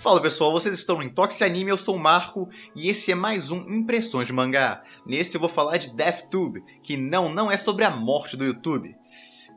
Fala pessoal, vocês estão no Intox Anime, eu sou o Marco e esse é mais um Impressões de Mangá. Nesse eu vou falar de DeathTube, que não é sobre a morte do YouTube.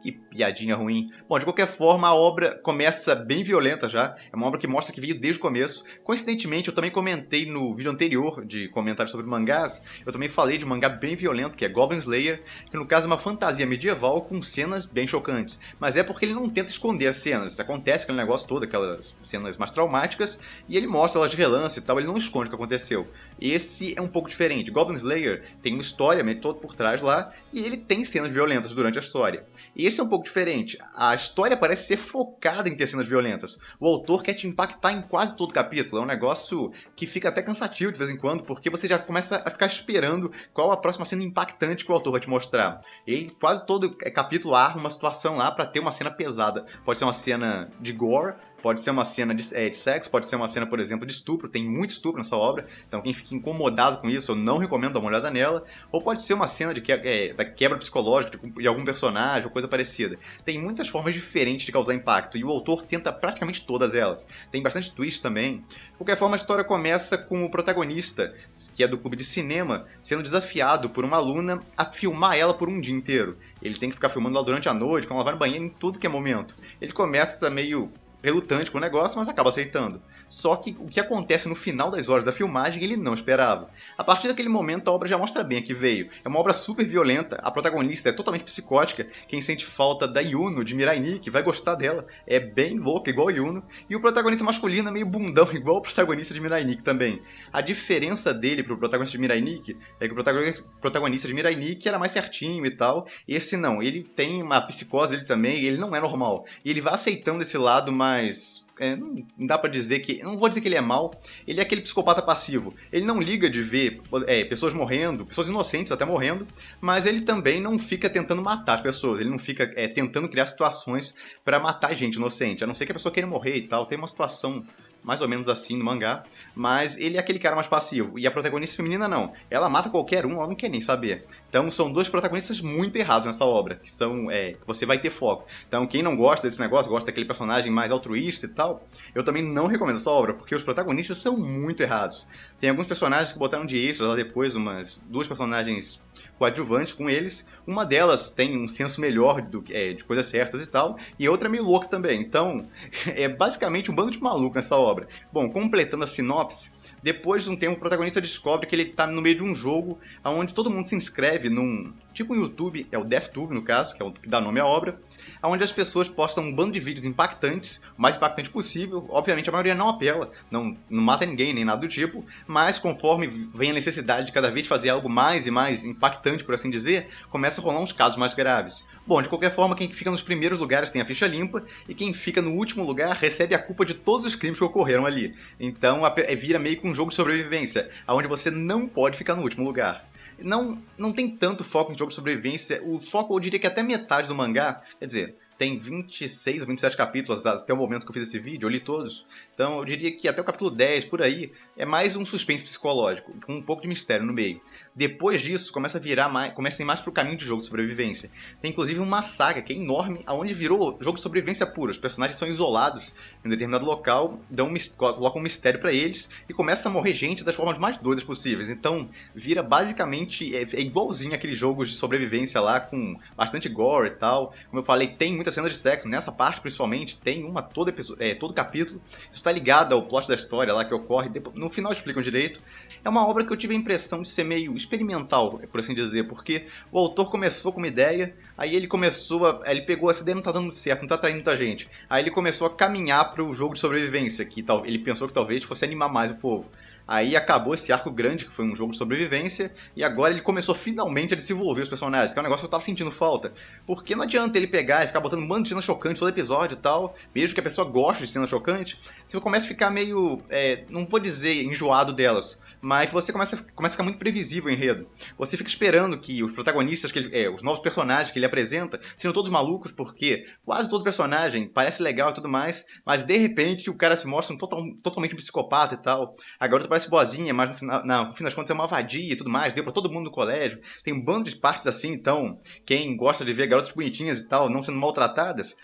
Que piadinha ruim. Bom, de qualquer forma, a obra começa bem violenta já. É uma obra que mostra que veio desde o começo. Coincidentemente, eu também comentei no vídeo anterior de comentários sobre mangás. Eu também falei de um mangá bem violento, que é Goblin Slayer, que no caso é uma fantasia medieval com cenas bem chocantes. Mas é porque ele não tenta esconder as cenas. Acontece aquele negócio todo, aquelas cenas mais traumáticas, e ele mostra elas de relance e tal, ele não esconde o que aconteceu. Esse é um pouco diferente. Goblin Slayer tem uma história meio todo por trás lá, e ele tem cenas violentas durante a história. Esse é um pouco diferente. A história parece ser focada em ter cenas violentas. O autor quer te impactar em quase todo capítulo. É um negócio que fica até cansativo de vez em quando, porque você já começa a ficar esperando qual a próxima cena impactante que o autor vai te mostrar. Ele quase todo capítulo arma uma situação lá pra ter uma cena pesada. Pode ser uma cena de gore, pode ser uma cena de sexo, pode ser uma cena, por exemplo, de estupro. Tem muito estupro nessa obra, então quem fica incomodado com isso, eu não recomendo dar uma olhada nela. Ou pode ser uma cena da quebra psicológica de algum personagem ou coisa parecida. Tem muitas formas diferentes de causar impacto, e o autor tenta praticamente todas elas. Tem bastante twist também. De qualquer forma, a história começa com o protagonista, que é do clube de cinema, sendo desafiado por uma aluna a filmar ela por um dia inteiro. Ele tem que ficar filmando ela durante a noite, quando ela vai no banheiro, em tudo que é momento. Ele começa meio relutante com o negócio, mas acaba aceitando. Só que o que acontece no final das horas da filmagem ele não esperava. A partir daquele momento a obra já mostra bem a que veio. É uma obra super violenta, a protagonista é totalmente psicótica, quem sente falta da Yuno de Mirai Nikki vai gostar dela, é bem louca igual a Yuno, e o protagonista masculino é meio bundão igual o protagonista de Mirai Nikki também. A diferença dele pro protagonista de Mirai Nikki é que o protagonista de Mirai Nikki era mais certinho e tal, esse não, ele tem uma psicose dele também, ele não é normal, e ele vai aceitando esse lado mais não dá pra dizer que... Não vou dizer que ele é mau. Ele é aquele psicopata passivo. Ele não liga de ver pessoas morrendo, pessoas inocentes até morrendo, mas ele também não fica tentando matar as pessoas. Ele não fica tentando criar situações pra matar gente inocente. A não ser que a pessoa queira morrer e tal. Tem uma situação mais ou menos assim no mangá, mas ele é aquele cara mais passivo. E a protagonista feminina não. Ela mata qualquer um, ela não quer nem saber. Então são dois protagonistas muito errados nessa obra, que são, você vai ter foco. Então quem não gosta desse negócio, gosta daquele personagem mais altruísta e tal, eu também não recomendo essa obra, porque os protagonistas são muito errados. Tem alguns personagens que botaram de extras lá depois, umas duas personagens coadjuvantes com eles. Uma delas tem um senso melhor de coisas certas e tal, e a outra é meio louca também. Então, é basicamente um bando de maluco nessa obra. Bom, completando a sinopse, depois de um tempo o protagonista descobre que ele está no meio de um jogo onde todo mundo se inscreve num... tipo um YouTube, é o DeathTube no caso, que é o que dá nome à obra, onde as pessoas postam um bando de vídeos impactantes, o mais impactante possível. Obviamente a maioria não apela, não mata ninguém, nem nada do tipo, mas conforme vem a necessidade de cada vez fazer algo mais e mais impactante, por assim dizer, começa a rolar uns casos mais graves. Bom, de qualquer forma, quem fica nos primeiros lugares tem a ficha limpa, e quem fica no último lugar recebe a culpa de todos os crimes que ocorreram ali. Então vira meio que um jogo de sobrevivência, onde você não pode ficar no último lugar. Não tem tanto foco em jogo de sobrevivência. O foco, eu diria que até metade do mangá, quer dizer, tem 26, 27 capítulos até o momento que eu fiz esse vídeo, eu li todos. Então eu diria que até o capítulo 10, por aí, é mais um suspense psicológico, com um pouco de mistério no meio. Depois disso, começa a ir mais pro caminho de jogo de sobrevivência. Tem inclusive uma saga que é enorme, onde virou jogo de sobrevivência puro. Os personagens são isolados em um determinado local, colocam um mistério pra eles, e começa a morrer gente das formas mais doidas possíveis. Então, vira basicamente, é igualzinho aqueles jogos de sobrevivência lá, com bastante gore e tal. Como eu falei, tem muitas cenas de sexo, nessa parte principalmente, tem uma todo capítulo. Isso está ligado ao plot da história lá que ocorre, no final explicam direito. É uma obra que eu tive a impressão de ser meio experimental, por assim dizer, porque o autor começou com uma ideia, aí ele pegou essa ideia, não tá dando muito certo, não tá atraindo muita gente. Aí ele começou a caminhar pro jogo de sobrevivência, que ele pensou que talvez fosse animar mais o povo. Aí acabou esse arco grande, que foi um jogo de sobrevivência, e agora ele começou finalmente a desenvolver os personagens, que é um negócio que eu tava sentindo falta. Porque não adianta ele pegar e ficar botando um bando de cena chocante todo episódio e tal, mesmo que a pessoa goste de cena chocante, você começa a ficar meio, não vou dizer enjoado delas, mas você começa a ficar muito previsível o enredo. Você fica esperando que os protagonistas, os novos personagens que ele apresenta, sejam todos malucos, porque quase todo personagem parece legal e tudo mais, mas de repente o cara se mostra totalmente um psicopata e tal. A garota parece boazinha, mas no fim das contas é uma vadia e tudo mais, deu pra todo mundo no colégio. Tem um bando de partes assim, então quem gosta de ver garotas bonitinhas e tal, não sendo maltratadas,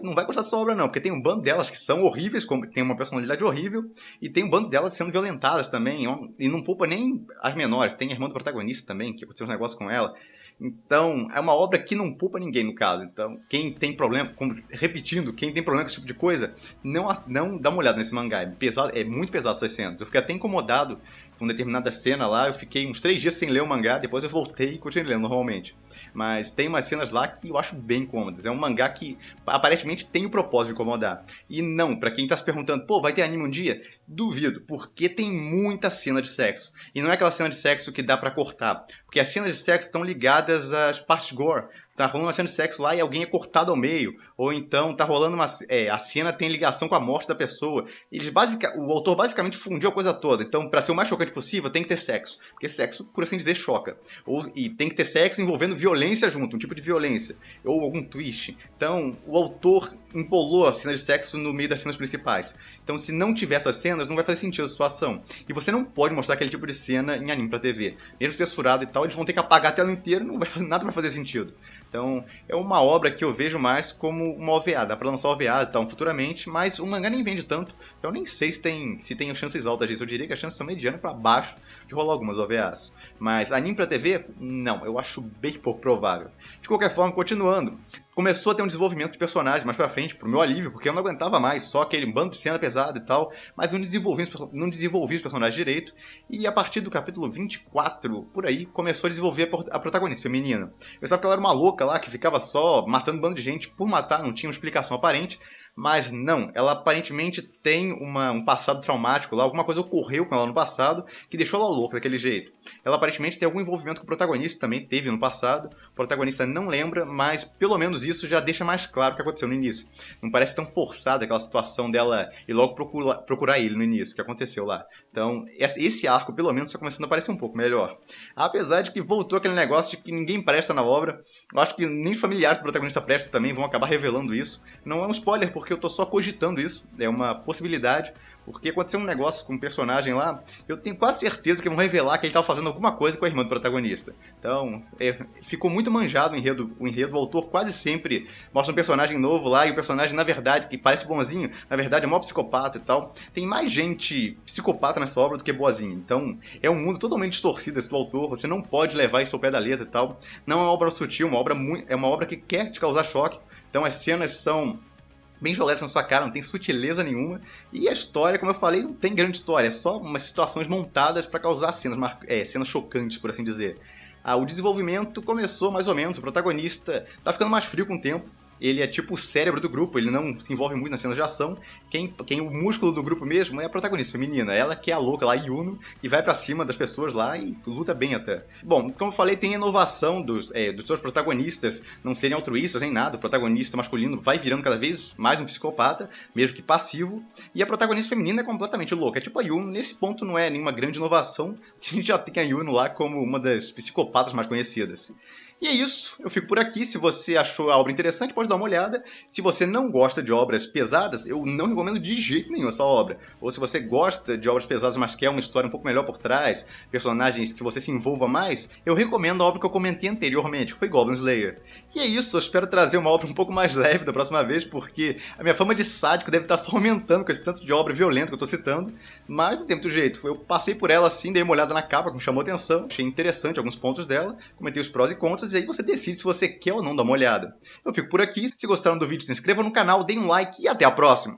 não vai gostar dessa obra não, porque tem um bando delas que são horríveis, tem uma personalidade horrível, e tem um bando delas sendo violentadas também, e não poupa nem as menores. Tem a irmã do protagonista também, que aconteceu um negócio com ela. Então, é uma obra que não poupa ninguém, no caso. Então, quem tem problema, repetindo, quem tem problema com esse tipo de coisa, não dá uma olhada nesse mangá. É muito pesado essas cenas. Eu fiquei até incomodado com determinada cena lá. Eu fiquei uns 3 dias sem ler o mangá, depois eu voltei e continuei lendo normalmente. Mas tem umas cenas lá que eu acho bem incômodas. É um mangá que aparentemente tem o propósito de incomodar. E não, pra quem tá se perguntando, pô, vai ter anime um dia? Duvido, porque tem muita cena de sexo. E não é aquela cena de sexo que dá pra cortar. Porque as cenas de sexo estão ligadas às partes gore. Tá rolando uma cena de sexo lá e alguém é cortado ao meio. Ou então tá rolando a cena tem ligação com a morte da pessoa. O autor basicamente fundiu a coisa toda. Então, pra ser o mais chocante possível, tem que ter sexo. Porque sexo, por assim dizer, choca. E tem que ter sexo envolvendo violência junto, um tipo de violência. Ou algum twist. Então, o autor empolou a cena de sexo no meio das cenas principais. Então, se não tiver essas cenas, não vai fazer sentido a situação. E você não pode mostrar aquele tipo de cena em anime pra TV. Mesmo censurado e tal, eles vão ter que apagar a tela inteira, nada vai fazer sentido. Então, é uma obra que eu vejo mais como uma OVA. Dá pra lançar OVAs e tal futuramente, mas o mangá nem vende tanto. Então, eu nem sei se tem chances altas disso. Eu diria que as chances são medianas pra baixo de rolar algumas OVAs. Mas anime pra TV? Não, eu acho bem pouco provável. De qualquer forma, continuando. Começou a ter um desenvolvimento de personagem mais pra frente, pro meu alívio, porque eu não aguentava mais só aquele bando de cena pesada e tal, mas não desenvolvi os personagens direito, e a partir do capítulo 24, por aí, começou a desenvolver a protagonista feminina. Eu pensava que ela era uma louca lá, que ficava só matando um bando de gente por matar, não tinha uma explicação aparente, mas não, ela aparentemente tem um passado traumático lá, alguma coisa ocorreu com ela no passado que deixou ela louca daquele jeito. Ela aparentemente tem algum envolvimento com o protagonista, também teve no passado, o protagonista não lembra, mas pelo menos isso já deixa mais claro o que aconteceu no início. Não parece tão forçada aquela situação dela ir logo procurar ele no início, que aconteceu lá. Então, esse arco pelo menos está começando a parecer um pouco melhor. Apesar de que voltou aquele negócio de que ninguém presta na obra, eu acho que nem os familiares do protagonista prestam também, vão acabar revelando isso. Não é um spoiler, porque eu tô só cogitando isso, é uma possibilidade, porque aconteceu um negócio com um personagem lá, eu tenho quase certeza que vão revelar que ele estava fazendo alguma coisa com a irmã do protagonista. Então, ficou muito manjado o enredo, o autor quase sempre mostra um personagem novo lá, e o personagem, na verdade, que parece bonzinho, na verdade é mó psicopata e tal. Tem mais gente psicopata nessa obra do que boazinha, então é um mundo totalmente distorcido esse do autor, você não pode levar isso ao pé da letra e tal. Não é uma obra sutil, é uma obra que quer te causar choque, então as cenas são bem jogadas na sua cara, não tem sutileza nenhuma. E a história, como eu falei, não tem grande história, é só umas situações montadas para causar cenas chocantes, por assim dizer. O desenvolvimento começou mais ou menos, o protagonista tá ficando mais frio com o tempo. Ele é tipo o cérebro do grupo, ele não se envolve muito nas cenas de ação. O músculo do grupo mesmo é a protagonista feminina. Ela que é a louca lá, Yuno, que vai pra cima das pessoas lá e luta bem até. Bom, como eu falei, tem a inovação dos seus protagonistas não serem altruístas nem nada. O protagonista masculino vai virando cada vez mais um psicopata, mesmo que passivo. E a protagonista feminina é completamente louca. É tipo a Yuno, nesse ponto não é nenhuma grande inovação, que a gente já tem a Yuno lá como uma das psicopatas mais conhecidas. E é isso, eu fico por aqui. Se você achou a obra interessante, pode dar uma olhada. Se você não gosta de obras pesadas, eu não recomendo de jeito nenhum essa obra. Ou se você gosta de obras pesadas, mas quer uma história um pouco melhor por trás, personagens que você se envolva mais, eu recomendo a obra que eu comentei anteriormente, que foi Goblin Slayer. E é isso, eu espero trazer uma obra um pouco mais leve da próxima vez, porque a minha fama de sádico deve estar só aumentando com esse tanto de obra violenta que eu estou citando, mas não tem muito jeito. Eu passei por ela assim, dei uma olhada na capa, que me chamou a atenção, achei interessante alguns pontos dela, comentei os prós e contras, e aí você decide se você quer ou não dar uma olhada. Eu fico por aqui, se gostaram do vídeo, se inscreva no canal, deem um like e até a próxima!